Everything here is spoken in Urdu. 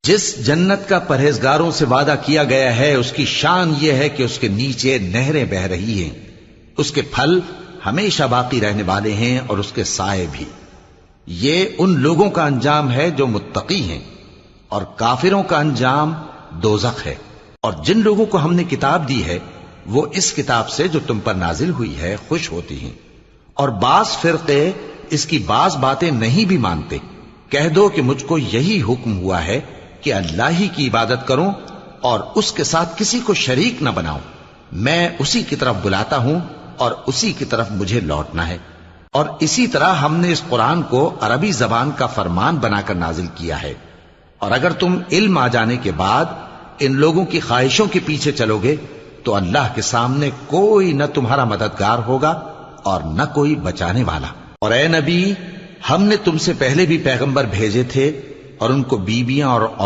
جس جنت کا پرہیزگاروں سے وعدہ کیا گیا ہے اس کی شان یہ ہے کہ اس کے نیچے نہریں بہ رہی ہیں، اس کے پھل ہمیشہ باقی رہنے والے ہیں اور اس کے سائے بھی۔ یہ ان لوگوں کا انجام ہے جو متقی ہیں، اور کافروں کا انجام دوزخ ہے۔ اور جن لوگوں کو ہم نے کتاب دی ہے وہ اس کتاب سے جو تم پر نازل ہوئی ہے خوش ہوتی ہیں، اور بعض فرقے اس کی بعض باتیں نہیں بھی مانتے۔ کہہ دو کہ مجھ کو یہی حکم ہوا ہے کہ اللہ ہی کی عبادت کروں اور اس کے ساتھ کسی کو شریک نہ بناؤں۔ میں اسی کی طرف بلاتا ہوں اور اسی کی طرف مجھے لوٹنا ہے۔ اور اسی طرح ہم نے اس قرآن کو عربی زبان کا فرمان بنا کر نازل کیا ہے۔ اور اگر تم علم آ جانے کے بعد ان لوگوں کی خواہشوں کے پیچھے چلو گے تو اللہ کے سامنے کوئی نہ تمہارا مددگار ہوگا اور نہ کوئی بچانے والا۔ اور اے نبی، ہم نے تم سے پہلے بھی پیغمبر بھیجے تھے اور ان کو بیویاں اور